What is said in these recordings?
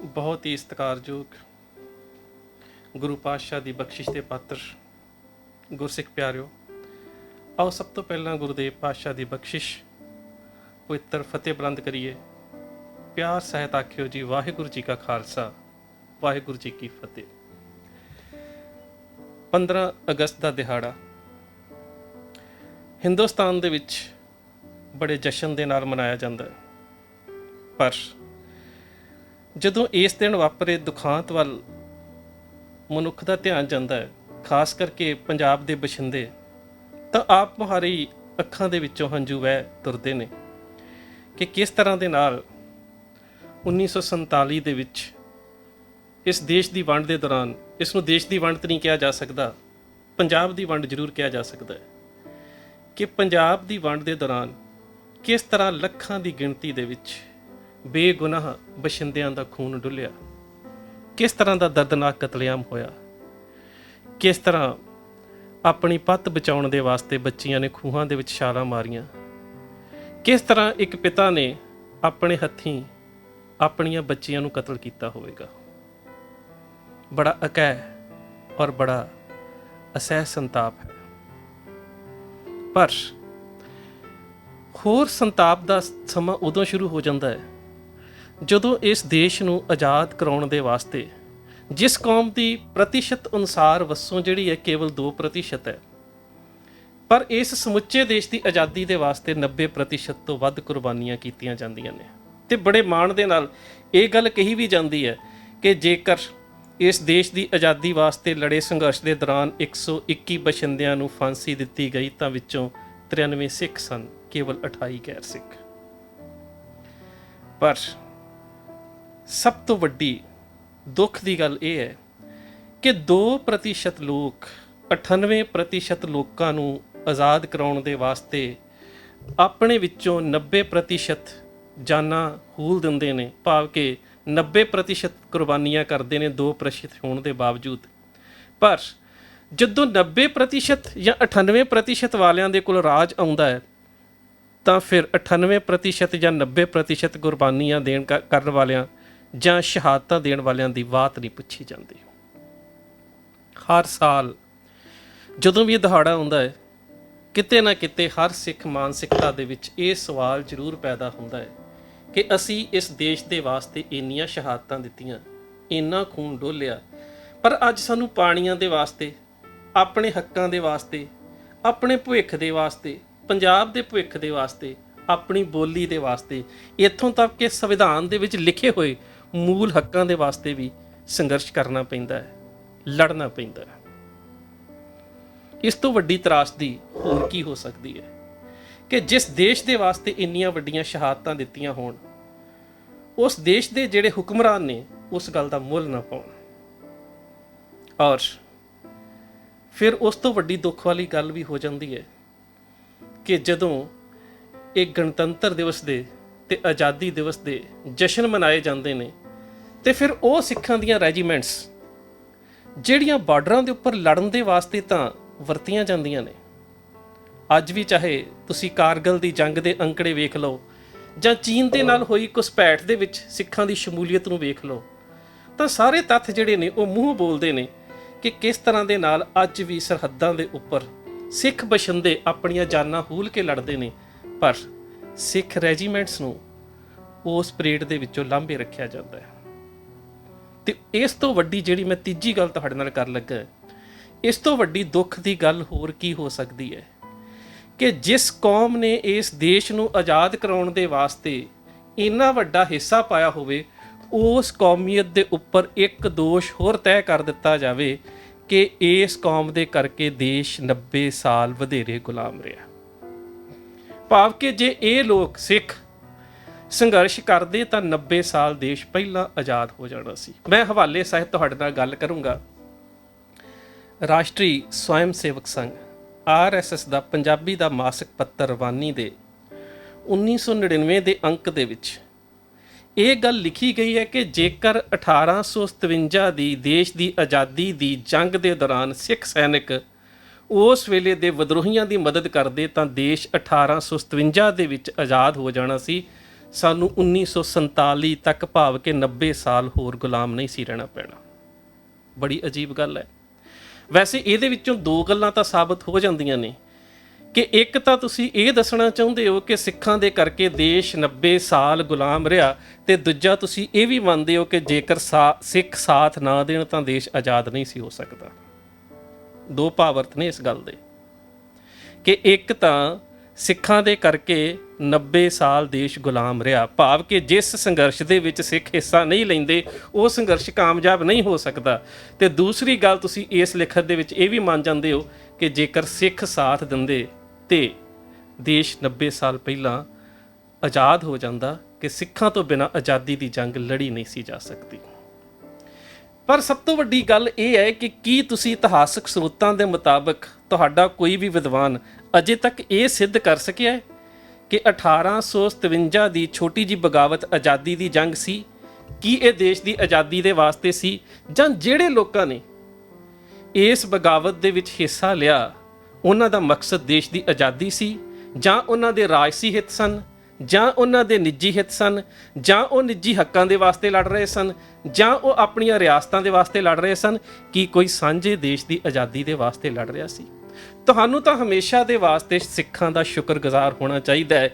ਬਹੁਤ ਹੀ ਸਤਿਕਾਰਯੋਗ ਗੁਰੂ ਪਾਤਸ਼ਾਹ ਦੀ ਬਖਸ਼ਿਸ਼ ਦੇ ਪਾਤਰ ਗੁਰਸਿੱਖ ਪਿਆਰਿਓ, ਆਓ ਸਭ ਤੋਂ ਪਹਿਲਾਂ ਗੁਰੂਦੇਵ ਪਾਤਸ਼ਾਹ ਦੀ ਬਖਸ਼ਿਸ਼ ਪਵਿੱਤਰ ਫਤਿਹ ਬੁਲੰਦ ਕਰੀਏ। ਪਿਆਰ ਸਹਿਤ ਆਖਿਓ ਜੀ, ਵਾਹਿਗੁਰੂ ਜੀ ਕਾ ਖਾਲਸਾ, ਵਾਹਿਗੁਰੂ ਜੀ ਕੀ ਫਤਿਹ। 15 ਅਗਸਤ ਦਾ ਦਿਹਾੜਾ ਹਿੰਦੁਸਤਾਨ ਦੇ ਵਿੱਚ ਬੜੇ ਜਸ਼ਨ ਦੇ ਨਾਲ ਮਨਾਇਆ ਜਾਂਦਾ ਹੈ, ਪਰ ਜਦੋਂ ਇਸ ਦਿਨ ਵਾਪਰੇ ਦੁਖਾਂਤ ਵੱਲ ਮਨੁੱਖ ਦਾ ਧਿਆਨ ਜਾਂਦਾ ਹੈ, ਖਾਸ ਕਰਕੇ ਪੰਜਾਬ ਦੇ ਬਸ਼ਿੰਦੇ, ਤਾਂ ਆਪ ਮੁਹਾਰੇ ਹੀ ਅੱਖਾਂ ਦੇ ਵਿੱਚੋਂ ਹੰਝੂ ਵਹਿ ਤੁਰਦੇ ਨੇ ਕਿ ਕਿਸ ਤਰ੍ਹਾਂ ਦੇ ਨਾਲ 1947 ਦੇ ਵਿੱਚ ਇਸ ਦੇਸ਼ ਦੀ ਵੰਡ ਦੇ ਦੌਰਾਨ, ਇਸ ਨੂੰ ਦੇਸ਼ ਦੀ ਵੰਡ ਤਾਂ ਨਹੀਂ ਕਿਹਾ ਜਾ ਸਕਦਾ, ਪੰਜਾਬ ਦੀ ਵੰਡ ਜ਼ਰੂਰ ਕਿਹਾ ਜਾ ਸਕਦਾ ਹੈ, ਕਿ ਪੰਜਾਬ ਦੀ ਵੰਡ ਦੇ ਦੌਰਾਨ ਕਿਸ ਤਰ੍ਹਾਂ ਲੱਖਾਂ ਦੀ ਗਿਣਤੀ ਦੇ ਵਿੱਚ ਬੇਗੁਨਾਹ ਬਸ਼ਿੰਦਿਆਂ ਦਾ ਖੂਨ ਡੁੱਲਿਆ, ਕਿਸ ਤਰ੍ਹਾਂ ਦਾ ਦਰਦਨਾਕ ਕਤਲੇਆਮ ਹੋਇਆ, ਕਿਸ ਤਰ੍ਹਾਂ ਆਪਣੀ ਪੱਤ ਬਚਾਉਣ ਦੇ ਵਾਸਤੇ ਬੱਚੀਆਂ ਨੇ ਖੂਹਾਂ ਦੇ ਵਿੱਚ ਛਾਲਾਂ ਮਾਰੀਆਂ, ਕਿਸ ਤਰ੍ਹਾਂ ਇੱਕ ਪਿਤਾ ਨੇ ਆਪਣੇ ਹੱਥੀਂ ਆਪਣੀਆਂ ਬੱਚੀਆਂ ਨੂੰ ਕਤਲ ਕੀਤਾ ਹੋਵੇਗਾ। ਬੜਾ ਅਕਹਿ ਔਰ ਬੜਾ ਅਸਹਿ ਸੰਤਾਪ ਹੈ। ਪਰ ਹੋਰ ਸੰਤਾਪ ਦਾ ਸਮਾਂ ਉਦੋਂ ਸ਼ੁਰੂ ਹੋ ਜਾਂਦਾ ਹੈ ਜਦੋਂ ਇਸ ਦੇਸ਼ ਨੂੰ ਆਜ਼ਾਦ ਕਰਾਉਣ ਦੇ ਵਾਸਤੇ ਜਿਸ ਕੌਮ ਦੀ ਪ੍ਰਤੀਸ਼ਤ ਅਨੁਸਾਰ ਵਸੋਂ ਜਿਹੜੀ ਹੈ ਕੇਵਲ 2% ਹੈ, ਪਰ ਇਸ ਸਮੁੱਚੇ ਦੇਸ਼ ਦੀ ਆਜ਼ਾਦੀ ਦੇ ਵਾਸਤੇ 90% ਤੋਂ ਵੱਧ ਕੁਰਬਾਨੀਆਂ ਕੀਤੀਆਂ ਜਾਂਦੀਆਂ ਨੇ। ਤੇ ਬੜੇ ਮਾਣ ਦੇ ਨਾਲ ਇਹ ਗੱਲ ਕਹੀ ਵੀ ਜਾਂਦੀ ਹੈ ਕਿ ਜੇਕਰ ਇਸ ਦੇਸ਼ ਦੀ ਆਜ਼ਾਦੀ ਵਾਸਤੇ ਲੜੇ ਸੰਘਰਸ਼ ਦੇ ਦੌਰਾਨ 121 ਬਸ਼ਿੰਦਿਆਂ ਨੂੰ ਫਾਂਸੀ ਦਿੱਤੀ ਗਈ ਤਾਂ ਵਿੱਚੋਂ 93 ਸਿੱਖ ਸਨ, ਕੇਵਲ 28 ਗੈਰ ਸਿੱਖ। ਪਰ ਸਭ ਤੋਂ ਵੱਡੀ ਦੁੱਖ ਦੀ ਗੱਲ ਇਹ ਹੈ ਕਿ 2% ਲੋਕ 98% ਲੋਕਾਂ ਨੂੰ ਆਜ਼ਾਦ ਕਰਾਉਣ ਦੇ ਵਾਸਤੇ ਆਪਣੇ ਵਿੱਚੋਂ 90% ਜਾਨਾਂ ਹੂਲ ਦਿੰਦੇ ਨੇ, ਭਾਵ ਕਿ 90% ਕੁਰਬਾਨੀਆਂ ਕਰਦੇ ਨੇ 2% ਹੋਣ ਦੇ ਬਾਵਜੂਦ। ਪਰ ਜਦੋਂ 90% ਜਾਂ 98% ਵਾਲਿਆਂ ਦੇ ਕੋਲ ਰਾਜ ਆਉਂਦਾ ਹੈ ਤਾਂ ਫਿਰ 98% ਜਾਂ 90% ਕੁਰਬਾਨੀਆਂ ਦੇਣ ਕਰਨ ਵਾਲਿਆਂ ਜਾਂ ਸ਼ਹਾਦਤਾਂ ਦੇਣ ਵਾਲਿਆਂ ਦੀ ਬਾਤ ਨਹੀਂ ਪੁੱਛੀ ਜਾਂਦੀ। ਹਰ ਸਾਲ ਜਦੋਂ ਵੀ ਇਹ ਦਿਹਾੜਾ ਆਉਂਦਾ ਹੈ, ਕਿਤੇ ਨਾ ਕਿਤੇ ਹਰ ਸਿੱਖ ਮਾਨਸਿਕਤਾ ਦੇ ਵਿੱਚ ਇਹ ਸਵਾਲ ਜ਼ਰੂਰ ਪੈਦਾ ਹੁੰਦਾ ਹੈ ਕਿ ਅਸੀਂ ਇਸ ਦੇਸ਼ ਦੇ ਵਾਸਤੇ ਇੰਨੀਆਂ ਸ਼ਹਾਦਤਾਂ ਦਿੱਤੀਆਂ, ਇੰਨਾ ਖੂਨ ਡੋਲਿਆ, ਪਰ ਅੱਜ ਸਾਨੂੰ ਪਾਣੀਆਂ ਦੇ ਵਾਸਤੇ, ਆਪਣੇ ਹੱਕਾਂ ਦੇ ਵਾਸਤੇ, ਆਪਣੇ ਭਵਿੱਖ ਦੇ ਵਾਸਤੇ, ਪੰਜਾਬ ਦੇ ਭਵਿੱਖ ਦੇ ਵਾਸਤੇ, ਆਪਣੀ ਬੋਲੀ ਦੇ ਵਾਸਤੇ, ਇੱਥੋਂ ਤੱਕ ਕਿ ਸੰਵਿਧਾਨ ਦੇ ਵਿੱਚ ਲਿਖੇ ਹੋਏ ਮੂਲ ਹੱਕਾਂ ਦੇ ਵਾਸਤੇ ਵੀ ਸੰਘਰਸ਼ ਕਰਨਾ ਪੈਂਦਾ ਹੈ, ਲੜਨਾ ਪੈਂਦਾ ਹੈ। ਇਸ ਤੋਂ ਵੱਡੀ ਤਰਾਸਦੀ ਹੋਰ ਕੀ ਹੋ ਸਕਦੀ ਹੈ ਕਿ ਜਿਸ ਦੇਸ਼ ਦੇ ਵਾਸਤੇ ਇੰਨੀਆਂ ਵੱਡੀਆਂ ਸ਼ਹਾਦਤਾਂ ਦਿੱਤੀਆਂ ਹੋਣ, ਉਸ ਦੇਸ਼ ਦੇ ਜਿਹੜੇ ਹੁਕਮਰਾਨ ਨੇ ਉਸ ਗੱਲ ਦਾ ਮੁੱਲ ਨਾ ਪਾਉਣ। ਔਰ ਫਿਰ ਉਸ ਤੋਂ ਵੱਡੀ ਦੁੱਖ ਵਾਲੀ ਗੱਲ ਵੀ ਹੋ ਜਾਂਦੀ ਹੈ ਕਿ ਜਦੋਂ ਇਹ ਗਣਤੰਤਰ ਦਿਵਸ ਦੇ ਤੇ ਆਜ਼ਾਦੀ ਦਿਵਸ ਦੇ ਜਸ਼ਨ ਮਨਾਏ ਜਾਂਦੇ ਨੇ ਤੇ ਫਿਰ ਉਹ ਸਿੱਖਾਂ ਦੀਆਂ ਰੈਜੀਮੈਂਟਸ ਜਿਹੜੀਆਂ ਬਾਰਡਰਾਂ ਦੇ ਉੱਪਰ ਲੜਨ ਦੇ ਵਾਸਤੇ ਤਾਂ ਵਰਤੀਆਂ ਜਾਂਦੀਆਂ ਨੇ, ਅੱਜ ਵੀ ਚਾਹੇ ਤੁਸੀਂ ਕਾਰਗਿਲ ਦੀ ਜੰਗ ਦੇ ਅੰਕੜੇ ਵੇਖ ਲਓ ਜਾਂ ਚੀਨ ਦੇ ਨਾਲ ਹੋਈ ਘੁਸਪੈਠ ਦੇ ਵਿੱਚ ਸਿੱਖਾਂ ਦੀ ਸ਼ਮੂਲੀਅਤ ਨੂੰ ਵੇਖ ਲਓ, ਤਾਂ ਸਾਰੇ ਤੱਥ ਜਿਹੜੇ ਨੇ ਉਹ ਮੂੰਹ ਬੋਲਦੇ ਨੇ ਕਿ ਕਿਸ ਤਰ੍ਹਾਂ ਦੇ ਨਾਲ ਅੱਜ ਵੀ ਸਰਹੱਦਾਂ ਦੇ ਉੱਪਰ ਸਿੱਖ ਬਸ਼ਿੰਦੇ ਆਪਣੀਆਂ ਜਾਨਾਂ ਹੂਲ ਕੇ ਲੜਦੇ ਨੇ, ਪਰ ਸਿੱਖ ਰੈਜੀਮੈਂਟਸ ਨੂੰ ਉਸ ਪਰੇਡ ਦੇ ਵਿੱਚੋਂ ਲਾਂਭੇ ਰੱਖਿਆ ਜਾਂਦਾ ਹੈ। ਤੇ ਇਸ ਤੋਂ ਵੱਡੀ ਜਿਹੜੀ ਮੈਂ ਤੀਜੀ ਗੱਲ ਤੁਹਾਡੇ ਨਾਲ ਕਰਨ ਲੱਗਾ, ਇਸ ਤੋਂ ਵੱਡੀ ਦੁੱਖ ਦੀ ਗੱਲ ਹੋਰ ਕੀ ਹੋ ਸਕਦੀ ਹੈ ਕਿ ਜਿਸ ਕੌਮ ਨੇ ਇਸ ਦੇਸ਼ ਨੂੰ ਆਜ਼ਾਦ ਕਰਾਉਣ ਦੇ ਵਾਸਤੇ ਇੰਨਾ ਵੱਡਾ ਹਿੱਸਾ ਪਾਇਆ ਹੋਵੇ, ਉਸ ਕੌਮੀਅਤ ਦੇ ਉੱਪਰ ਇੱਕ ਦੋਸ਼ ਹੋਰ ਤੈਅ ਕਰ ਦਿੱਤਾ ਜਾਵੇ ਕਿ ਇਸ ਕੌਮ ਦੇ ਕਰਕੇ ਦੇਸ਼ 90 ਸਾਲ ਵਧੇਰੇ ਗੁਲਾਮ ਰਿਹਾ। ਭਾਵ ਕਿ ਜੇ ਇਹ ਲੋਕ ਸਿੱਖ ਸੰਘਰਸ਼ ਕਰਦੇ ਤਾਂ 90 ਸਾਲ ਦੇਸ਼ ਪਹਿਲਾਂ ਆਜ਼ਾਦ ਹੋ ਜਾਣਾ ਸੀ। ਮੈਂ ਹਵਾਲੇ ਸਾਹਿਤ ਤੁਹਾਡੇ ਨਾਲ ਗੱਲ ਕਰੂੰਗਾ ਰਾਸ਼ਟਰੀ ਸਵੈਮ ਸੇਵਕ ਸੰਘ RSS ਦਾ ਪੰਜਾਬੀ ਦਾ ਮਾਸਿਕ ਪੱਤਰ ਰਵਾਨੀ ਦੇ 1999 ਦੇ ਅੰਕ ਦੇ ਵਿੱਚ ਇਹ ਗੱਲ ਲਿਖੀ ਗਈ ਹੈ ਕਿ ਜੇਕਰ 1857 ਦੀ ਦੇਸ਼ ਦੀ ਆਜ਼ਾਦੀ ਦੀ ਜੰਗ ਦੇ ਦੌਰਾਨ ਸਿੱਖ ਸੈਨਿਕ ਉਸ ਵੇਲੇ ਦੇ ਵਿਦਰੋਹੀਆਂ ਦੀ ਮਦਦ ਕਰਦੇ ਤਾਂ ਦੇਸ਼ 1857 ਦੇ ਵਿੱਚ ਆਜ਼ਾਦ ਹੋ ਜਾਣਾ ਸੀ। ਸਾਨੂੰ 1947 ਤੱਕ ਭਾਵ ਕਿ 90 ਸਾਲ ਹੋਰ ਗੁਲਾਮ ਨਹੀਂ ਸੀ ਰਹਿਣਾ ਪੈਣਾ। ਬੜੀ ਅਜੀਬ ਗੱਲ ਹੈ। ਵੈਸੇ ਇਹਦੇ ਵਿੱਚੋਂ ਦੋ ਗੱਲਾਂ ਤਾਂ ਸਾਬਤ ਹੋ ਜਾਂਦੀਆਂ ਨੇ ਕਿ ਇੱਕ ਤਾਂ ਤੁਸੀਂ ਇਹ ਦੱਸਣਾ ਚਾਹੁੰਦੇ ਹੋ ਕਿ ਸਿੱਖਾਂ ਦੇ ਕਰਕੇ ਦੇਸ਼ 90 ਸਾਲ ਗੁਲਾਮ ਰਿਹਾ, ਤੇ ਦੂਜਾ ਤੁਸੀਂ ਇਹ ਵੀ ਮੰਨਦੇ ਹੋ ਕਿ ਜੇਕਰ ਸਿੱਖ ਸਾਥ ਨਾ ਦੇਣ ਤਾਂ ਦੇਸ਼ ਆਜ਼ਾਦ ਨਹੀਂ ਸੀ ਹੋ ਸਕਦਾ। ਦੋ ਭਾਵ-ਅਰਥ ਨੇ ਇਸ ਗੱਲ ਦੇ ਕਿ ਇੱਕ ਤਾਂ ਸਿੱਖਾਂ ਦੇ ਕਰਕੇ 90 ਸਾਲ ਦੇਸ਼ ਗੁਲਾਮ ਰਿਹਾ, ਭਾਵ ਕਿ ਜਿਸ ਸੰਘਰਸ਼ ਦੇ ਵਿੱਚ ਸਿੱਖ ਹਿੱਸਾ ਨਹੀਂ ਲੈਂਦੇ ਉਹ ਸੰਘਰਸ਼ ਕਾਮਯਾਬ ਨਹੀਂ ਹੋ ਸਕਦਾ। ਤੇ ਦੂਸਰੀ ਗੱਲ ਤੁਸੀਂ ਇਸ ਲਿਖਤ ਦੇ ਵਿੱਚ ਇਹ ਵੀ ਮੰਨ ਜਾਂਦੇ ਹੋ ਕਿ ਜੇਕਰ ਸਿੱਖ ਸਾਥ ਦਿੰਦੇ ਤੇ ਦੇਸ਼ 90 ਸਾਲ ਪਹਿਲਾਂ ਆਜ਼ਾਦ ਹੋ ਜਾਂਦਾ, ਕਿ ਸਿੱਖਾਂ ਤੋਂ ਬਿਨਾਂ ਆਜ਼ਾਦੀ ਦੀ ਜੰਗ ਲੜੀ ਨਹੀਂ ਸੀ ਜਾ ਸਕਦੀ। ਪਰ ਸਭ ਤੋਂ ਵੱਡੀ ਗੱਲ ਇਹ ਹੈ ਕਿ ਕੀ ਤੁਸੀਂ ਇਤਿਹਾਸਕ ਸਰੋਤਾਂ ਦੇ ਮੁਤਾਬਕ ਤੁਹਾਡਾ ਕੋਈ ਵੀ ਵਿਦਵਾਨ ਅਜੇ ਤੱਕ ਇਹ ਸਿੱਧ ਕਰ ਸਕਿਆ ਹੈ ਕਿ 1857 ਦੀ ਛੋਟੀ ਜਿਹੀ ਬਗਾਵਤ ਆਜ਼ਾਦੀ ਦੀ ਜੰਗ ਸੀ? ਕੀ ਇਹ ਦੇਸ਼ ਦੀ ਆਜ਼ਾਦੀ ਦੇ ਵਾਸਤੇ ਸੀ, ਜਾਂ ਜਿਹੜੇ ਲੋਕਾਂ ਨੇ ਇਸ ਬਗਾਵਤ ਦੇ ਵਿੱਚ ਹਿੱਸਾ ਲਿਆ ਉਹਨਾਂ ਦਾ ਮਕਸਦ ਦੇਸ਼ ਦੀ ਆਜ਼ਾਦੀ ਸੀ, ਜਾਂ ਉਹਨਾਂ ਦੇ ਰਾਜਸੀ ਹਿੱਤ ਸਨ, ਜਾਂ ਉਹਨਾਂ ਦੇ ਨਿੱਜੀ ਹਿੱਤ ਸਨ, ਜਾਂ ਉਹ ਨਿੱਜੀ ਹੱਕਾਂ ਦੇ ਵਾਸਤੇ ਲੜ ਰਹੇ ਸਨ, ਜਾਂ ਉਹ ਆਪਣੀਆਂ ਰਿਆਸਤਾਂ ਦੇ ਵਾਸਤੇ ਲੜ ਰਹੇ ਸਨ? ਕੀ ਕੋਈ ਸਾਂਝੇ ਦੇਸ਼ ਦੀ ਆਜ਼ਾਦੀ ਦੇ ਵਾਸਤੇ ਲੜ ਰਿਹਾ ਸੀ? ਤੁਹਾਨੂੰ ਤਾਂ ਹਮੇਸ਼ਾ ਦੇ ਵਾਸਤੇ ਸਿੱਖਾਂ ਦਾ ਸ਼ੁਕਰਗੁਜ਼ਾਰ ਹੋਣਾ ਚਾਹੀਦਾ ਹੈ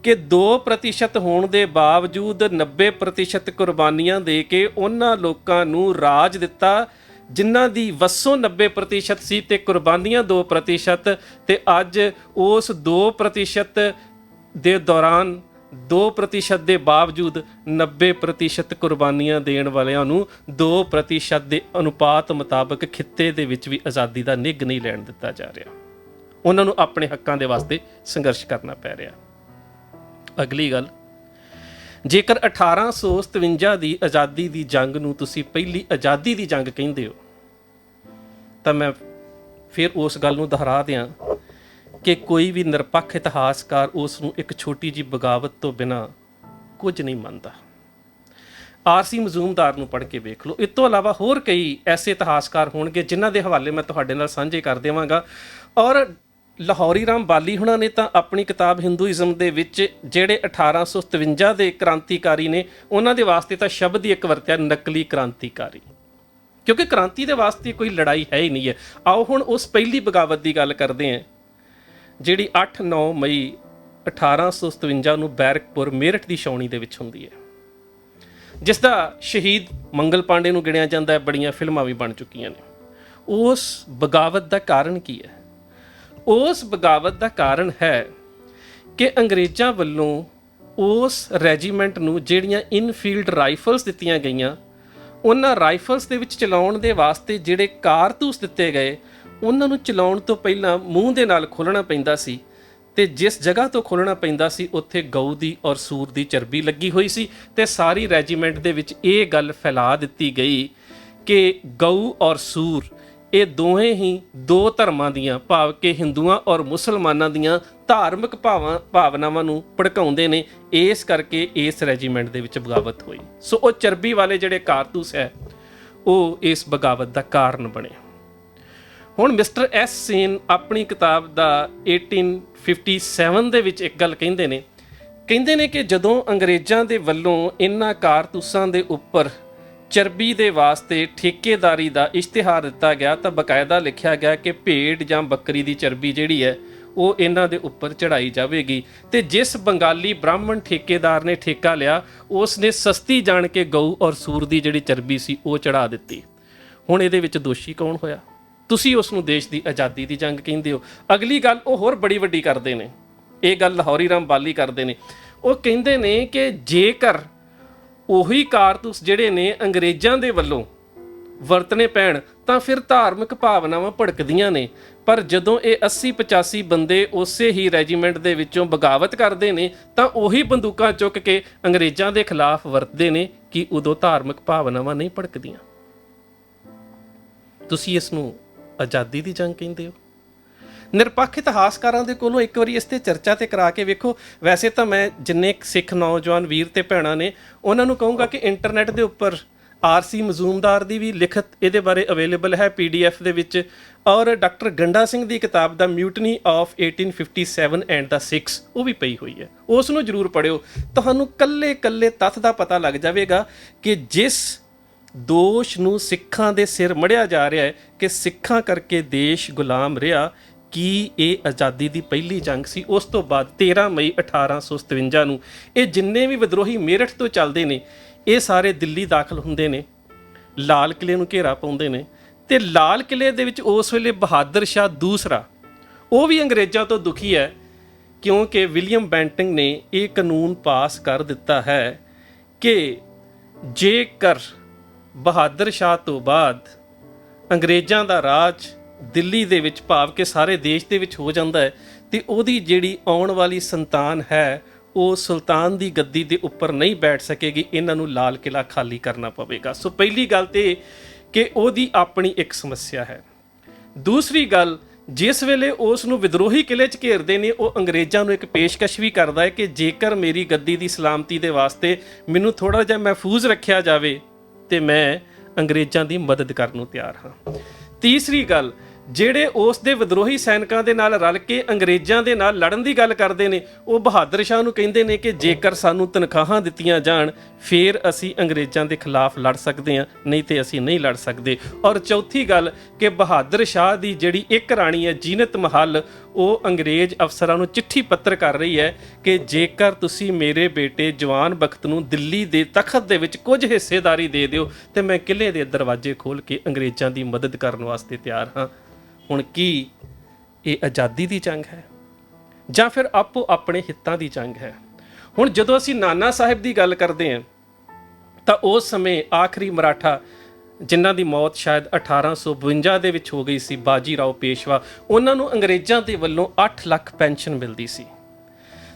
ਕਿ 2% ਹੋਣ ਦੇ ਬਾਵਜੂਦ 90% ਕੁਰਬਾਨੀਆਂ ਦੇ ਕੇ ਉਹਨਾਂ ਲੋਕਾਂ ਨੂੰ ਰਾਜ ਦਿੱਤਾ ਜਿਨ੍ਹਾਂ ਦੀ ਵਸੋਂ 90% ਸੀ ਤੇ ਕੁਰਬਾਨੀਆਂ 2%। ਤੇ ਅੱਜ ਉਸ 2% ਦੇ ਦੌਰਾਨ 2% ਦੇ ਬਾਵਜੂਦ 90% ਕੁਰਬਾਨੀਆਂ ਦੇਣ ਵਾਲਿਆਂ ਨੂੰ 2% ਦੇ ਅਨੁਪਾਤ ਮੁਤਾਬਕ ਖਿੱਤੇ ਦੇ ਵਿੱਚ ਵੀ ਆਜ਼ਾਦੀ ਦਾ ਨਿੱਘ ਨਹੀਂ ਲੈਣ ਦਿੱਤਾ ਜਾ ਰਿਹਾ। ਉਹਨਾਂ ਨੂੰ ਆਪਣੇ ਹੱਕਾਂ ਦੇ ਵਾਸਤੇ ਸੰਘਰਸ਼ ਕਰਨਾ ਪੈ ਰਿਹਾ। ਅਗਲੀ ਗੱਲ, ਜੇਕਰ 1857 ਦੀ ਆਜ਼ਾਦੀ ਦੀ ਜੰਗ ਨੂੰ ਤੁਸੀਂ ਪਹਿਲੀ ਆਜ਼ਾਦੀ ਦੀ ਜੰਗ ਕਹਿੰਦੇ ਹੋ, ਤਾਂ ਮੈਂ ਫਿਰ ਉਸ ਗੱਲ ਨੂੰ ਦੁਹਰਾ ਦਿਆਂ ਕਿ ਕੋਈ ਵੀ ਨਿਰਪੱਖ ਇਤਿਹਾਸਕਾਰ ਉਸ ਨੂੰ ਇੱਕ ਛੋਟੀ ਜਿਹੀ ਬਗਾਵਤ ਤੋਂ ਬਿਨਾਂ ਕੁਝ ਨਹੀਂ ਮੰਨਦਾ। ਆਰਸੀ ਮਜ਼ੂਮਦਾਰ ਨੂੰ ਪੜ੍ਹ ਕੇ ਵੇਖ ਲਓ। ਇਸ ਤੋਂ ਇਲਾਵਾ ਹੋਰ ਕਈ ਐਸੇ ਇਤਿਹਾਸਕਾਰ ਹੋਣਗੇ ਜਿਨ੍ਹਾਂ ਦੇ ਹਵਾਲੇ ਮੈਂ ਤੁਹਾਡੇ ਨਾਲ ਸਾਂਝੇ ਕਰ ਦੇਵਾਂਗਾ। ਔਰ ਲਾਹੌਰੀ ਰਾਮ ਬਾਲੀ ਹੁਣਾਂ ਨੇ ਤਾਂ ਆਪਣੀ ਕਿਤਾਬ ਹਿੰਦੂਇਜ਼ਮ ਦੇ ਵਿੱਚ ਜਿਹੜੇ 1857 ਦੇ ਕ੍ਰਾਂਤੀਕਾਰੀ ਨੇ ਉਹਨਾਂ ਦੇ ਵਾਸਤੇ ਤਾਂ ਸ਼ਬਦ ਹੀ ਇੱਕ ਵਰਤਿਆ, ਨਕਲੀ ਕ੍ਰਾਂਤੀਕਾਰੀ, ਕਿਉਂਕਿ ਕ੍ਰਾਂਤੀ ਦੇ ਵਾਸਤੇ ਕੋਈ ਲੜਾਈ ਹੈ ਹੀ ਨਹੀਂ ਹੈ। ਆਓ ਹੁਣ ਉਸ ਪਹਿਲੀ ਬਗਾਵਤ ਦੀ ਗੱਲ ਕਰਦੇ ਹਾਂ ਜਿਹੜੀ 8-9 ਮਈ 1857 ਨੂੰ ਬੈਰਕਪੁਰ ਮੇਰਠ ਦੀ ਛਾਉਣੀ ਦੇ ਵਿੱਚ ਹੁੰਦੀ ਹੈ, ਜਿਸ ਦਾ ਸ਼ਹੀਦ ਮੰਗਲ ਪਾਂਡੇ ਨੂੰ ਗਿਣਿਆ ਜਾਂਦਾ ਹੈ। ਬੜੀਆਂ ਫਿਲਮਾਂ ਵੀ ਬਣ ਚੁੱਕੀਆਂ ਨੇ। ਉਸ ਬਗਾਵਤ ਦਾ ਕਾਰਨ ਕੀ ਹੈ? ਉਸ ਬਗਾਵਤ ਦਾ ਕਾਰਨ ਹੈ ਕਿ ਅੰਗਰੇਜ਼ਾਂ ਵੱਲੋਂ ਉਸ ਰੈਜੀਮੈਂਟ ਨੂੰ ਜਿਹੜੀਆਂ ਇਨਫੀਲਡ ਰਾਈਫਲਸ ਦਿੱਤੀਆਂ ਗਈਆਂ, ਉਹਨਾਂ ਰਾਈਫਲਸ ਦੇ ਵਿੱਚ ਚਲਾਉਣ ਦੇ ਵਾਸਤੇ ਜਿਹੜੇ ਕਾਰਤੂਸ ਦਿੱਤੇ ਗਏ, ਉਹਨਾਂ ਨੂੰ ਚਲਾਉਣ ਤੋਂ ਪਹਿਲਾਂ ਮੂੰਹ ਦੇ ਨਾਲ ਖੋਲ੍ਹਣਾ ਪੈਂਦਾ ਸੀ, ਤੇ ਜਿਸ ਜਗ੍ਹਾ ਤੋਂ ਖੋਲ੍ਹਣਾ ਪੈਂਦਾ ਸੀ ਉੱਥੇ ਗਊ ਦੀ ਔਰ ਸੂਰ ਦੀ ਚਰਬੀ ਲੱਗੀ ਹੋਈ ਸੀ। ਤੇ ਸਾਰੀ ਰੈਜੀਮੈਂਟ ਦੇ ਵਿੱਚ ਇਹ ਗੱਲ ਫੈਲਾ ਦਿੱਤੀ ਗਈ ਕਿ ਗਊ ਔਰ ਸੂਰ ਇਹ ਦੋਵੇਂ ਹੀ ਦੋ ਧਰਮਾਂ ਦੀਆਂ, ਭਾਵ ਕਿ ਹਿੰਦੂਆਂ ਔਰ ਮੁਸਲਮਾਨਾਂ ਦੀਆਂ ਧਾਰਮਿਕ ਭਾਵਨਾਵਾਂ ਨੂੰ ਭੜਕਾਉਂਦੇ ਨੇ। ਇਸ ਕਰਕੇ ਇਸ ਰੈਜੀਮੈਂਟ ਦੇ ਵਿੱਚ ਬਗਾਵਤ ਹੋਈ। ਸੋ ਉਹ ਚਰਬੀ ਵਾਲੇ ਜਿਹੜੇ ਕਾਰਤੂਸ ਹੈ ਉਹ ਇਸ ਬਗਾਵਤ ਦਾ ਕਾਰਨ ਬਣੇ। ਹੁਣ ਮਿਸਟਰ ਐਸ ਸੇਨ ਆਪਣੀ ਕਿਤਾਬ ਦਾ 1857 ਦੇ ਵਿੱਚ ਇੱਕ ਗੱਲ ਕਹਿੰਦੇ ਨੇ ਕਿ ਜਦੋਂ ਅੰਗਰੇਜ਼ਾਂ ਦੇ ਵੱਲੋਂ ਇਹਨਾਂ ਕਾਰਤੂਸਾਂ ਦੇ ਉੱਪਰ ਚਰਬੀ ਦੇ ਵਾਸਤੇ ਠੇਕੇਦਾਰੀ ਦਾ ਇਸ਼ਤਿਹਾਰ ਦਿੱਤਾ ਗਿਆ ਤਾਂ ਬਕਾਇਦਾ ਲਿਖਿਆ ਗਿਆ ਕਿ ਭੇਡ ਜਾਂ ਬੱਕਰੀ ਦੀ ਚਰਬੀ ਜਿਹੜੀ ਹੈ ਉਹ ਇਹਨਾਂ ਦੇ ਉੱਪਰ ਚੜਾਈ ਜਾਵੇਗੀ। ਤੇ ਜਿਸ ਬੰਗਾਲੀ ਬ੍ਰਾਹਮਣ ਠੇਕੇਦਾਰ ਨੇ ਠੇਕਾ ਲਿਆ ਉਸ ਨੇ ਸਸਤੀ ਜਾਣ ਕੇ ਗਊ ਔਰ ਸੂਰ ਦੀ ਜਿਹੜੀ ਚਰਬੀ ਸੀ ਉਹ ਚੜਾ ਦਿੱਤੀ। ਹੁਣ ਇਹਦੇ ਵਿੱਚ ਦੋਸ਼ੀ ਕੌਣ ਹੋਇਆ? ਤੁਸੀਂ ਉਸ ਨੂੰ ਦੇਸ਼ ਦੀ ਆਜ਼ਾਦੀ ਦੀ ਜੰਗ ਕਹਿੰਦੇ ਹੋ। ਅਗਲੀ ਗੱਲ ਉਹ ਹੋਰ ਬੜੀ ਵੱਡੀ ਕਰਦੇ ਨੇ, ਇਹ ਗੱਲ ਲਾਹੌਰੀ ਰਾਮ ਬਾਲੀ ਕਰਦੇ ਨੇ। ਉਹ ਕਹਿੰਦੇ ਨੇ ਕਿ ਜੇਕਰ ਉਹੀ ਕਾਰਤੂਸ ਜਿਹੜੇ ਨੇ ਅੰਗਰੇਜ਼ਾਂ ਦੇ ਵੱਲੋਂ ਵਰਤਣੇ ਪੈਣ ਤਾਂ ਫਿਰ ਧਾਰਮਿਕ ਭਾਵਨਾਵਾਂ ਭੜਕਦੀਆਂ ਨੇ। ਪਰ ਜਦੋਂ ਇਹ 80-85 ਬੰਦੇ ਉਸੇ ਹੀ ਰੈਜੀਮੈਂਟ ਦੇ ਵਿੱਚੋਂ ਬਗਾਵਤ ਕਰਦੇ ਨੇ ਤਾਂ ਉਹੀ ਬੰਦੂਕਾਂ ਚੁੱਕ ਕੇ ਅੰਗਰੇਜ਼ਾਂ ਦੇ ਖਿਲਾਫ ਵਰਤਦੇ ਨੇ ਕਿ ਉਦੋਂ ਧਾਰਮਿਕ ਭਾਵਨਾਵਾਂ ਨਹੀਂ ਭੜਕਦੀਆਂ। ਤੁਸੀਂ ਇਸ ਨੂੰ ਆਜ਼ਾਦੀ ਦੀ ਜੰਗ ਕਹਿੰਦੇ ਹੋ। ਨਿਰਪੱਖ ਇਤਿਹਾਸਕਾਰਾਂ ਦੇ ਕੋਲੋਂ ਇੱਕ ਵਾਰੀ ਇਸ 'ਤੇ ਚਰਚਾ ਤੇ ਕਰਾ ਕੇ ਵੇਖੋ। ਵੈਸੇ ਤਾਂ ਮੈਂ ਜਿੰਨੇ ਸਿੱਖ ਨੌਜਵਾਨ ਵੀਰ ਤੇ ਭੈਣਾਂ ਨੇ ਉਹਨਾਂ ਨੂੰ ਕਹੂੰਗਾ ਕਿ ਇੰਟਰਨੈਟ ਦੇ ਉੱਪਰ ਆਰਸੀ ਮਜ਼ੂਮਦਾਰ ਦੀ ਵੀ ਲਿਖਤ ਇਹਦੇ ਬਾਰੇ ਅਵੇਲੇਬਲ ਹੈ PDF ਦੇ ਵਿੱਚ, ਔਰ ਡਾਕਟਰ ਗੰਡਾ ਸਿੰਘ ਦੀ ਕਿਤਾਬ ਦਾ ਮਿਊਟਨੀ ਆਫ 1857 ਐਂਡ ਦਾ 6 ਉਹ ਵੀ ਪਈ ਹੋਈ ਹੈ। ਉਸ ਨੂੰ ਜ਼ਰੂਰ ਪੜ੍ਹਿਓ, ਤੁਹਾਨੂੰ ਕੱਲੇ ਤੱਥ ਦਾ ਪਤਾ ਲੱਗ ਜਾਵੇਗਾ ਕਿ ਜਿਸ ਦੋਸ਼ ਨੂੰ ਸਿੱਖਾਂ ਦੇ ਸਿਰ ਮੜਿਆ ਜਾ ਰਿਹਾ ਹੈ ਕਿ ਸਿੱਖਾਂ ਕਰਕੇ ਦੇਸ਼ ਗੁਲਾਮ ਰਿਹਾ, ਕੀ ਇਹ ਆਜ਼ਾਦੀ ਦੀ ਪਹਿਲੀ ਜੰਗ ਸੀ? ਉਸ ਤੋਂ ਬਾਅਦ 13 ਮਈ 1857 ਨੂੰ ਇਹ ਜਿੰਨੇ ਵੀ ਵਿਦਰੋਹੀ ਮੇਰਠ ਤੋਂ ਚੱਲਦੇ ਨੇ ਇਹ ਸਾਰੇ ਦਿੱਲੀ ਦਾਖਲ ਹੁੰਦੇ ਨੇ, ਲਾਲ ਕਿਲੇ ਨੂੰ ਘੇਰਾ ਪਾਉਂਦੇ ਨੇ, ਤੇ ਲਾਲ ਕਿਲੇ ਦੇ ਵਿੱਚ ਉਸ ਵੇਲੇ ਬਹਾਦਰ ਸ਼ਾਹ ਦੂਸਰਾ ਉਹ ਵੀ ਅੰਗਰੇਜ਼ਾਂ ਤੋਂ ਦੁਖੀ ਹੈ, ਕਿਉਂਕਿ ਵਿਲੀਅਮ ਬੈਂਟਿੰਗ ਨੇ ਇਹ ਕਾਨੂੰਨ ਪਾਸ ਕਰ ਦਿੱਤਾ ਹੈ ਕਿ ਜੇਕਰ ਬਹਾਦਰ ਸ਼ਾਹ ਤੋਂ ਬਾਅਦ ਅੰਗਰੇਜ਼ਾਂ ਦਾ ਰਾਜ ਦਿੱਲੀ ਦੇ ਵਿੱਚ ਭਾਵ ਕਿ ਸਾਰੇ ਦੇਸ਼ ਦੇ ਵਿੱਚ ਹੋ ਜਾਂਦਾ ਹੈ ਤੇ ਉਹਦੀ ਜਿਹੜੀ ਆਉਣ ਵਾਲੀ ਸੰਤਾਨ ਹੈ ਉਹ ਸੁਲਤਾਨ ਦੀ ਗੱਦੀ ਦੇ ਉੱਪਰ ਨਹੀਂ ਬੈਠ ਸਕੇਗੀ, ਇਹਨਾਂ ਨੂੰ ਲਾਲ ਕਿਲਾ ਖਾਲੀ ਕਰਨਾ ਪਵੇਗਾ। ਸੋ ਪਹਿਲੀ ਗੱਲ ਤੇ ਕਿ ਉਹਦੀ ਆਪਣੀ ਇੱਕ ਸਮੱਸਿਆ ਹੈ। ਦੂਸਰੀ ਗੱਲ, ਜਿਸ ਵੇਲੇ ਉਸ ਨੂੰ ਵਿਦਰੋਹੀ ਕਿਲੇ 'ਚ ਘੇਰਦੇ ਨੇ ਉਹ ਅੰਗਰੇਜ਼ਾਂ ਨੂੰ ਇੱਕ ਪੇਸ਼ਕਸ਼ ਵੀ ਕਰਦਾ ਹੈ ਕਿ ਜੇਕਰ ਮੇਰੀ ਗੱਦੀ ਦੀ ਸਲਾਮਤੀ ਦੇ ਵਾਸਤੇ ਮੈਨੂੰ ਥੋੜ੍ਹਾ ਜਿਹਾ ਮਹਿਫੂਜ਼ ਰੱਖਿਆ ਜਾਵੇ ਤੇ ਮੈਂ ਅੰਗਰੇਜ਼ਾਂ ਦੀ ਮਦਦ ਕਰਨ ਨੂੰ ਤਿਆਰ ਹਾਂ। ਤੀਸਰੀ ਗੱਲ, ਜਿਹੜੇ ਉਸ ਦੇ ਵਿਦਰੋਹੀ ਸੈਨਿਕਾਂ ਦੇ ਨਾਲ ਰਲ ਕੇ ਅੰਗਰੇਜ਼ਾਂ ਦੇ ਨਾਲ ਲੜਨ ਦੀ ਗੱਲ ਕਰਦੇ ਨੇ ਉਹ ਬਹਾਦਰ ਸ਼ਾਹ ਨੂੰ ਕਹਿੰਦੇ ਨੇ ਕਿ ਜੇਕਰ ਸਾਨੂੰ ਤਨਖਾਹਾਂ ਦਿੱਤੀਆਂ ਜਾਣ ਫਿਰ ਅਸੀਂ ਅੰਗਰੇਜ਼ਾਂ ਦੇ ਖਿਲਾਫ ਲੜ ਸਕਦੇ ਹਾਂ, ਨਹੀਂ ਤੇ ਅਸੀਂ ਨਹੀਂ ਲੜ ਸਕਦੇ। ਔਰ ਚੌਥੀ ਗੱਲ ਕਿ ਬਹਾਦਰ ਸ਼ਾਹ ਦੀ ਜਿਹੜੀ ਇੱਕ ਰਾਣੀ ਹੈ ਜੀਨਤ ਮਹਲ, ਉਹ ਅੰਗਰੇਜ਼ ਅਫਸਰਾਂ ਨੂੰ ਚਿੱਠੀ ਪੱਤਰ ਕਰ ਰਹੀ ਹੈ ਕਿ ਜੇਕਰ ਤੁਸੀਂ ਮੇਰੇ ਬੇਟੇ ਜਵਾਨ ਬਖਤ ਨੂੰ ਦਿੱਲੀ ਦੇ ਤਖਤ ਦੇ ਵਿੱਚ ਕੁਝ ਹਿੱਸੇਦਾਰੀ ਦੇ ਦਿਓ ਤੇ ਮੈਂ ਕਿਲੇ ਦੇ ਦਰਵਾਜ਼ੇ ਖੋਲ੍ਹ ਕੇ ਅੰਗਰੇਜ਼ਾਂ ਦੀ ਮਦਦ ਕਰਨ ਵਾਸਤੇ ਤਿਆਰ ਹਾਂ। ਹੁਣ ਕੀ ਇਹ ਆਜ਼ਾਦੀ ਦੀ ਜੰਗ ਹੈ ਜਾਂ ਫਿਰ ਆਪੋ ਆਪਣੇ ਹਿੱਤਾਂ ਦੀ ਜੰਗ ਹੈ? ਹੁਣ ਜਦੋਂ ਅਸੀਂ ਨਾਨਾ ਸਾਹਿਬ ਦੀ ਗੱਲ ਕਰਦੇ ਹਾਂ ਤਾਂ ਉਸ ਸਮੇਂ ਆਖਰੀ ਮਰਾਠਾ ਜਿਨ੍ਹਾਂ ਦੀ ਮੌਤ ਸ਼ਾਇਦ 1852 ਦੇ ਵਿੱਚ ਹੋ ਗਈ ਸੀ, ਬਾਜੀ ਰਾਓ ਪੇਸ਼ਵਾ, ਉਹਨਾਂ ਨੂੰ ਅੰਗਰੇਜ਼ਾਂ ਦੇ ਵੱਲੋਂ 8 ਲੱਖ ਪੈਨਸ਼ਨ ਮਿਲਦੀ ਸੀ।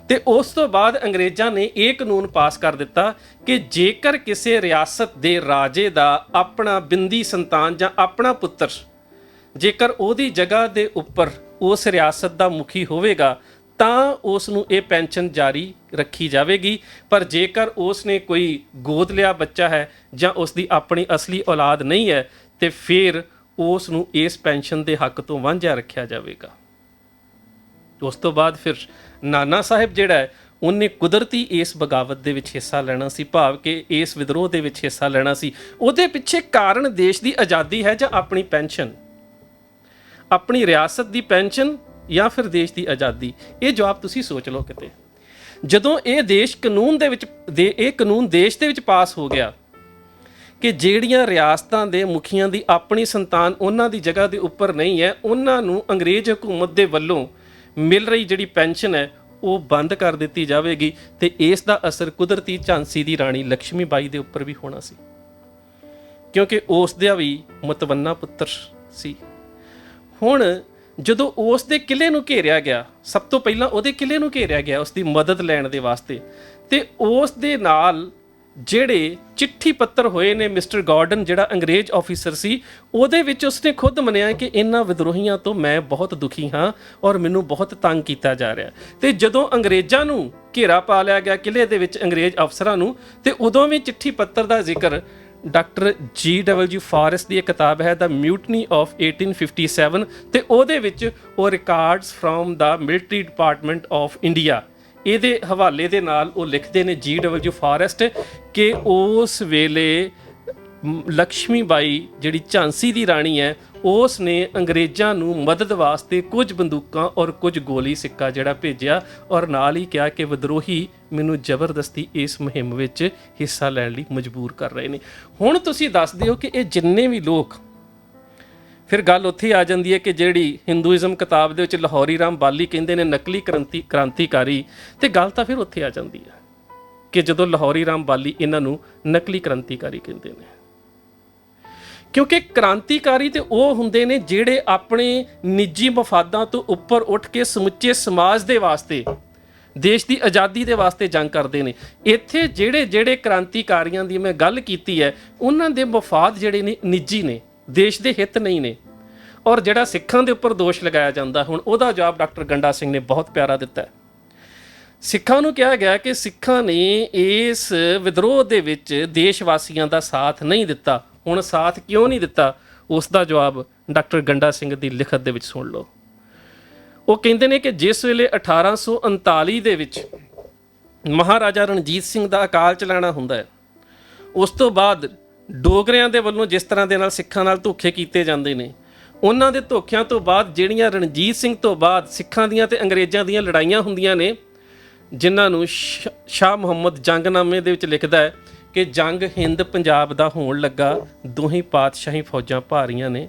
ਤੇ ਉਸ ਤੋਂ ਬਾਅਦ ਅੰਗਰੇਜ਼ਾਂ ਨੇ ਇਹ ਕਾਨੂੰਨ ਪਾਸ ਕਰ ਦਿੱਤਾ ਕਿ ਜੇਕਰ ਕਿਸੇ ਰਿਆਸਤ ਦੇ ਰਾਜੇ ਦਾ ਆਪਣਾ ਬਿੰਦੀ ਸੰਤਾਨ ਜਾਂ ਆਪਣਾ ਪੁੱਤਰ ਜੇਕਰ ਉਹਦੀ ਜਗ੍ਹਾ ਦੇ ਉੱਪਰ ਉਸ ਰਿਆਸਤ ਦਾ ਮੁਖੀ ਹੋਵੇਗਾ ਤਾਂ ਉਸ ਨੂੰ ਇਹ ਪੈਨਸ਼ਨ ਜਾਰੀ ਰੱਖੀ ਜਾਵੇਗੀ, ਪਰ ਜੇਕਰ ਉਸ ਨੇ ਕੋਈ ਗੋਦ ਲਿਆ ਬੱਚਾ ਹੈ ਜਾਂ ਉਸ ਦੀ ਆਪਣੀ ਅਸਲੀ ਔਲਾਦ ਨਹੀਂ ਹੈ ਤੇ ਫਿਰ ਉਸ ਨੂੰ ਇਸ ਪੈਨਸ਼ਨ ਦੇ ਹੱਕ ਤੋਂ ਵਾਂਝਾ ਰੱਖਿਆ ਜਾਵੇਗਾ। ਉਸ ਤੋਂ ਬਾਅਦ ਫਿਰ ਨਾਨਾ ਸਾਹਿਬ ਜਿਹੜਾ ਹੈ ਉਹਨੇ ਕੁਦਰਤੀ ਇਸ ਬਗਾਵਤ ਦੇ ਵਿੱਚ ਹਿੱਸਾ ਲੈਣਾ ਸੀ, ਭਾਵ ਕਿ ਇਸ ਵਿਦਰੋਹ ਦੇ ਵਿੱਚ ਹਿੱਸਾ ਲੈਣਾ ਸੀ। ਉਹਦੇ ਪਿੱਛੇ ਕਾਰਨ ਦੇਸ਼ ਦੀ ਆਜ਼ਾਦੀ ਹੈ ਜਾਂ ਆਪਣੀ ਪੈਨਸ਼ਨ, ਆਪਣੀ ਰਿਆਸਤ ਦੀ ਪੈਨਸ਼ਨ ਜਾਂ ਫਿਰ ਦੇਸ਼ ਦੀ ਆਜ਼ਾਦੀ? ਇਹ ਜਵਾਬ ਤੁਸੀਂ ਸੋਚ ਲਓ ਕਿਤੇ। ਜਦੋਂ ਇਹ ਦੇਸ਼ ਕਾਨੂੰਨ ਦੇ ਵਿੱਚ ਇਹ ਕਾਨੂੰਨ ਦੇਸ਼ ਦੇ ਵਿੱਚ ਪਾਸ ਹੋ ਗਿਆ ਕਿ ਜਿਹੜੀਆਂ ਰਿਆਸਤਾਂ ਦੇ ਮੁਖੀਆਂ ਦੀ ਆਪਣੀ ਸੰਤਾਨ ਉਹਨਾਂ ਦੀ ਜਗ੍ਹਾ ਦੇ ਉੱਪਰ ਨਹੀਂ ਹੈ, ਉਹਨਾਂ ਨੂੰ ਅੰਗਰੇਜ਼ ਹਕੂਮਤ ਦੇ ਵੱਲੋਂ ਮਿਲ ਰਹੀ ਜਿਹੜੀ ਪੈਨਸ਼ਨ ਹੈ ਉਹ ਬੰਦ ਕਰ ਦਿੱਤੀ ਜਾਵੇਗੀ ਤੇ ਇਸ ਦਾ ਅਸਰ ਕੁਦਰਤੀ ਝਾਂਸੀ ਦੀ ਰਾਣੀ ਲక్ష్ਮੀ ਬਾਈ ਦੇ ਉੱਪਰ ਵੀ ਹੋਣਾ ਸੀ, ਕਿਉਂਕਿ ਉਸ ਦਾ ਵੀ ਮਤਵੰਨਾ ਪੁੱਤਰ ਸੀ। ਹੁਣ ਜਦੋਂ ਉਸ ਦੇ ਕਿਲੇ ਨੂੰ ਘੇਰਿਆ ਗਿਆ, ਸਭ ਤੋਂ ਪਹਿਲਾਂ ਉਹਦੇ ਕਿਲੇ ਨੂੰ ਘੇਰਿਆ ਗਿਆ ਉਸ ਦੀ ਮਦਦ ਲੈਣ ਦੇ ਵਾਸਤੇ, ਤੇ ਉਸ ਦੇ ਨਾਲ ਜਿਹੜੇ ਚਿੱਠੀ ਪੱਤਰ ਹੋਏ ਨੇ ਮਿਸਟਰ ਗਾਰਡਨ ਜਿਹੜਾ ਅੰਗਰੇਜ਼ ਆਫੀਸਰ ਸੀ, ਉਹਦੇ ਵਿੱਚ ਉਸਨੇ ਖੁਦ ਮੰਨਿਆ ਕਿ ਇਹਨਾਂ ਵਿਦਰੋਹੀਆਂ ਤੋਂ ਮੈਂ ਬਹੁਤ ਦੁਖੀ ਹਾਂ ਔਰ ਮੈਨੂੰ ਬਹੁਤ ਤੰਗ ਕੀਤਾ ਜਾ ਰਿਹਾ। ਤੇ ਜਦੋਂ ਅੰਗਰੇਜ਼ਾਂ ਨੂੰ ਘੇਰਾ ਪਾ ਲਿਆ ਗਿਆ ਕਿਲੇ ਦੇ ਵਿੱਚ ਅੰਗਰੇਜ਼ ਅਫਸਰਾਂ ਨੂੰ, ਤੇ ਉਦੋਂ ਵੀ ਚਿੱਠੀ ਪੱਤਰ ਦਾ ਜ਼ਿਕਰ ਡਾਕਟਰ G.W. ਫਾਰੈਸਟ ਦੀ ਇੱਕ ਕਿਤਾਬ ਹੈ ਦਾ ਮਿਊਟਨੀ ਆਫ 1857 ਤੇ ਉਹਦੇ ਵਿੱਚ ਉਹ records from the military department of India ਇਹਦੇ ਹਵਾਲੇ ਦੇ ਨਾਲ ਉਹ ਲਿਖਦੇ ਨੇ G.W. ਫਾਰੈਸਟ ਕਿ ਉਸ ਵੇਲੇ ਲక్ష్ਮੀ ਬਾਈ ਜਿਹੜੀ ਝਾਂਸੀ ਦੀ ਰਾਣੀ ਹੈ ਉਸ ਨੇ ਅੰਗਰੇਜ਼ਾਂ ਨੂੰ ਮਦਦ ਵਾਸਤੇ ਕੁਝ ਬੰਦੂਕਾਂ ਔਰ ਕੁਝ ਗੋਲੀ ਸਿੱਕਾ ਜਿਹੜਾ ਭੇਜਿਆ ਔਰ ਨਾਲ ਹੀ ਕਿਹਾ ਕਿ ਵਿਦਰੋਹੀ ਮੈਨੂੰ ਜ਼ਬਰਦਸਤੀ ਇਸ ਮੁਹਿੰਮ ਵਿੱਚ ਹਿੱਸਾ ਲੈਣ ਲਈ ਮਜਬੂਰ ਕਰ ਰਹੇ ਨੇ। ਹੁਣ ਤੁਸੀਂ ਦੱਸਦੇ ਹੋ ਕਿ ਇਹ ਜਿੰਨੇ ਵੀ ਲੋਕ, ਫਿਰ ਗੱਲ ਉੱਥੇ ਆ ਜਾਂਦੀ ਹੈ ਕਿ ਜਿਹੜੀ ਹਿੰਦੂਇਜ਼ਮ ਕਿਤਾਬ ਦੇ ਵਿੱਚ ਲਾਹੌਰੀ ਰਾਮ ਬਾਲੀ ਕਹਿੰਦੇ ਨੇ ਨਕਲੀ ਕ੍ਰਾਂਤੀਕਾਰੀ, ਤੇ ਗੱਲ ਤਾਂ ਫਿਰ ਉੱਥੇ ਆ ਜਾਂਦੀ ਹੈ ਕਿ ਜਦੋਂ ਲਾਹੌਰੀ ਰਾਮ ਬਾਲੀ ਇਹਨਾਂ ਨੂੰ ਨਕਲੀ ਕ੍ਰਾਂਤੀਕਾਰੀ ਕਹਿੰਦੇ ਨੇ, ਕਿਉਂਕਿ ਕ੍ਰਾਂਤੀਕਾਰੀ ਤੇ ਉਹ ਹੁੰਦੇ ਨੇ ਜਿਹੜੇ ਆਪਣੇ ਨਿੱਜੀ ਮਫਾਦਾਂ ਤੋਂ ਉੱਪਰ ਉੱਠ ਕੇ ਸਮੁੱਚੇ ਸਮਾਜ ਦੇ ਵਾਸਤੇ, ਦੇਸ਼ ਦੀ ਆਜ਼ਾਦੀ ਦੇ ਵਾਸਤੇ ਜੰਗ ਕਰਦੇ ਨੇ। ਇੱਥੇ ਜਿਹੜੇ ਕ੍ਰਾਂਤੀਕਾਰੀਆਂ ਦੀ ਮੈਂ ਗੱਲ ਕੀਤੀ ਹੈ ਉਹਨਾਂ ਦੇ ਮਫਾਦ ਜਿਹੜੇ ਨੇ ਨਿੱਜੀ ਨੇ, ਦੇਸ਼ ਦੇ ਹਿੱਤ ਨਹੀਂ ਨੇ। ਔਰ ਜਿਹੜਾ ਸਿੱਖਾਂ ਦੇ ਉੱਪਰ ਦੋਸ਼ ਲਗਾਇਆ ਜਾਂਦਾ ਹੁਣ ਉਹਦਾ ਜਵਾਬ ਡਾਕਟਰ ਗੰਡਾ ਸਿੰਘ ਨੇ ਬਹੁਤ ਪਿਆਰਾ ਦਿੱਤਾ ਹੈ। ਸਿੱਖਾਂ ਨੂੰ ਕਿਹਾ ਗਿਆ ਕਿ ਸਿੱਖਾਂ ਨੇ ਇਸ ਵਿਦਰੋਹ ਦੇ ਵਿੱਚ ਦੇਸ਼ ਵਾਸੀਆਂ ਦਾ ਸਾਥ ਨਹੀਂ ਦਿੱਤਾ। ਹੁਣ ਸਾਥ ਕਿਉਂ ਨਹੀਂ ਦਿੱਤਾ, ਉਸ ਦਾ ਜਵਾਬ ਡਾਕਟਰ ਗੰਡਾ ਸਿੰਘ ਦੀ ਲਿਖਤ ਦੇ ਵਿੱਚ ਸੁਣ ਲਓ। ਉਹ ਕਹਿੰਦੇ ਨੇ ਕਿ ਜਿਸ ਵੇਲੇ 1839 ਦੇ ਵਿੱਚ ਮਹਾਰਾਜਾ ਰਣਜੀਤ ਸਿੰਘ ਦਾ ਅਕਾਲ ਚਲਾਣਾ ਹੁੰਦਾ ਹੈ, ਉਸ ਤੋਂ ਬਾਅਦ ਡੋਗਰਿਆਂ ਦੇ ਵੱਲੋਂ ਜਿਸ ਤਰ੍ਹਾਂ ਦੇ ਨਾਲ ਸਿੱਖਾਂ ਨਾਲ ਧੋਖੇ ਕੀਤੇ ਜਾਂਦੇ ਨੇ, ਉਹਨਾਂ ਦੇ ਧੋਖਿਆਂ ਤੋਂ ਬਾਅਦ ਜਿਹੜੀਆਂ ਰਣਜੀਤ ਸਿੰਘ ਤੋਂ ਬਾਅਦ ਸਿੱਖਾਂ ਦੀਆਂ ਤੇ ਅੰਗਰੇਜ਼ਾਂ ਦੀਆਂ ਲੜਾਈਆਂ ਹੁੰਦੀਆਂ ਨੇ, ਜਿਨ੍ਹਾਂ ਨੂੰ ਸ਼ਾਹ ਮੁਹੰਮਦ ਜੰਗਨਾਮੇ ਦੇ ਵਿੱਚ ਲਿਖਦਾ ਹੈ ਕਿ ਜੰਗ ਹਿੰਦ ਪੰਜਾਬ ਦਾ ਹੋਣ ਲੱਗਾ, ਦੋਹੀਂ ਪਾਤਸ਼ਾਹੀ ਫੌਜਾਂ ਭਾਰੀਆਂ ਨੇ।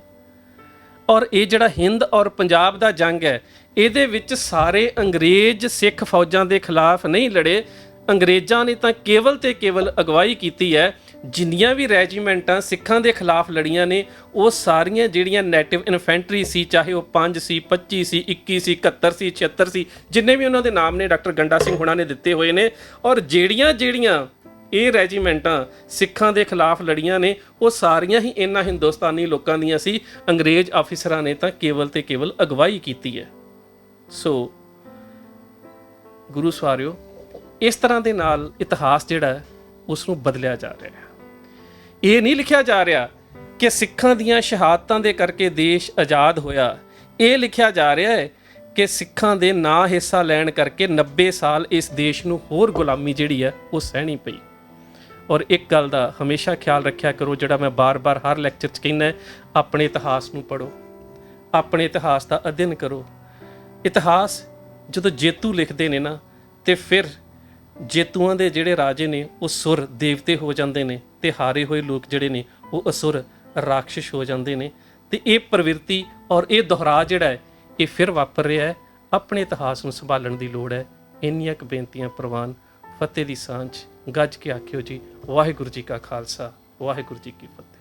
ਔਰ ਇਹ ਜਿਹੜਾ ਹਿੰਦ ਔਰ ਪੰਜਾਬ ਦਾ ਜੰਗ ਹੈ, ਇਹਦੇ ਵਿੱਚ ਸਾਰੇ ਅੰਗਰੇਜ਼ ਸਿੱਖ ਫੌਜਾਂ ਦੇ ਖਿਲਾਫ ਨਹੀਂ ਲੜੇ, ਅੰਗਰੇਜ਼ਾਂ ਨੇ ਤਾਂ ਕੇਵਲ ਤੇ ਕੇਵਲ ਅਗਵਾਈ ਕੀਤੀ ਹੈ। ਜਿੰਨੀਆਂ ਵੀ ਰੈਜੀਮੈਂਟਾਂ ਸਿੱਖਾਂ ਦੇ ਖਿਲਾਫ ਲੜੀਆਂ ਨੇ, ਉਹ ਸਾਰੀਆਂ ਜਿਹੜੀਆਂ ਨੈਟਿਵ ਇਨਫੈਂਟਰੀ ਸੀ, ਚਾਹੇ ਉਹ 5 ਸੀ, 25 ਸੀ, 21 ਸੀ, 71 ਸੀ, 76 ਸੀ, ਜਿੰਨੇ ਵੀ ਉਹਨਾਂ ਦੇ ਨਾਮ ਨੇ ਡਾਕਟਰ ਗੰਡਾ ਸਿੰਘ ਹੁਣਾਂ ਨੇ ਦਿੱਤੇ ਹੋਏ ਨੇ। ਔਰ ਜਿਹੜੀਆਂ ਇਹ ਰੈਜੀਮੈਂਟਾਂ ਸਿੱਖਾਂ ਦੇ ਖਿਲਾਫ ਲੜੀਆਂ ਨੇ, ਉਹ ਸਾਰੀਆਂ ਹੀ ਇਹਨਾਂ ਹਿੰਦੁਸਤਾਨੀ ਲੋਕਾਂ ਦੀਆਂ ਸੀ। ਅੰਗਰੇਜ਼ ਆਫਿਸਰਾਂ ਨੇ ਤਾਂ ਕੇਵਲ ਤੇ ਕੇਵਲ ਅਗਵਾਈ ਕੀਤੀ ਹੈ। ਸੋ ਗੁਰੂ ਸਵਾਰਿਓ, ਇਸ ਤਰ੍ਹਾਂ ਦੇ ਨਾਲ ਇਤਿਹਾਸ ਜਿਹੜਾ ਹੈ ਉਸ ਨੂੰ ਬਦਲਿਆ ਜਾ ਰਿਹਾ ਹੈ। ਇਹ ਨਹੀਂ ਲਿਖਿਆ ਜਾ ਰਿਹਾ ਕਿ ਸਿੱਖਾਂ ਦੀਆਂ ਸ਼ਹਾਦਤਾਂ ਦੇ ਕਰਕੇ ਦੇਸ਼ ਆਜ਼ਾਦ ਹੋਇਆ। ਇਹ ਲਿਖਿਆ ਜਾ ਰਿਹਾ ਹੈ ਕਿ ਸਿੱਖਾਂ ਦੇ ਨਾ ਹਿੱਸਾ ਲੈਣ ਕਰਕੇ 90 ਸਾਲ ਇਸ ਦੇਸ਼ ਨੂੰ ਹੋਰ ਗੁਲਾਮੀ ਜਿਹੜੀ ਹੈ ਉਹ ਸਹਿਣੀ ਪਈ। ਔਰ ਇੱਕ ਗੱਲ ਦਾ ਹਮੇਸ਼ਾ ਖਿਆਲ ਰੱਖਿਆ ਕਰੋ, ਜਿਹੜਾ ਮੈਂ ਬਾਰ-ਬਾਰ ਹਰ ਲੈਕਚਰ 'ਚ ਕਹਿੰਦਾ, ਆਪਣੇ ਇਤਿਹਾਸ ਨੂੰ ਪੜ੍ਹੋ, ਆਪਣੇ ਇਤਿਹਾਸ ਦਾ ਅਧਿਐਨ ਕਰੋ। ਇਤਿਹਾਸ ਜਦੋਂ ਜੇਤੂ ਲਿਖਦੇ ਨੇ ਨਾ, ਤੇ ਫਿਰ ਜੇਤੂਆਂ ਦੇ ਜਿਹੜੇ ਰਾਜੇ ਨੇ ਉਹ ਸੁਰ ਦੇਵਤੇ ਹੋ ਜਾਂਦੇ ਨੇ, ਤੇ ਹਾਰੇ ਹੋਏ ਲੋਕ ਜਿਹੜੇ ਨੇ ਉਹ ਅਸੁਰ ਰਾਖਸ਼ ਹੋ ਜਾਂਦੇ ਨੇ। ਤੇ ਇਹ ਪ੍ਰਵਿਰਤੀ ਔਰ ਇਹ ਦੁਹਰਾ ਜਿਹੜਾ ਹੈ ਇਹ ਫਿਰ ਵਾਪਰ ਰਿਹਾ ਹੈ। ਆਪਣੇ ਇਤਿਹਾਸ ਨੂੰ ਸੰਭਾਲਣ ਦੀ ਲੋੜ ਹੈ। ਇੰਨੀਆਂ ਕੁ ਬੇਨਤੀਆਂ ਪ੍ਰਵਾਨ। ਫਤਿਹ ਦੀ ਸਾਂਝ ਗੱਜ ਕੇ ਆਖਿਓ ਜੀ, ਵਾਹਿਗੁਰੂ ਜੀ ਕਾ ਖਾਲਸਾ, ਵਾਹਿਗੁਰੂ ਜੀ ਕੀ ਫਤਿਹ।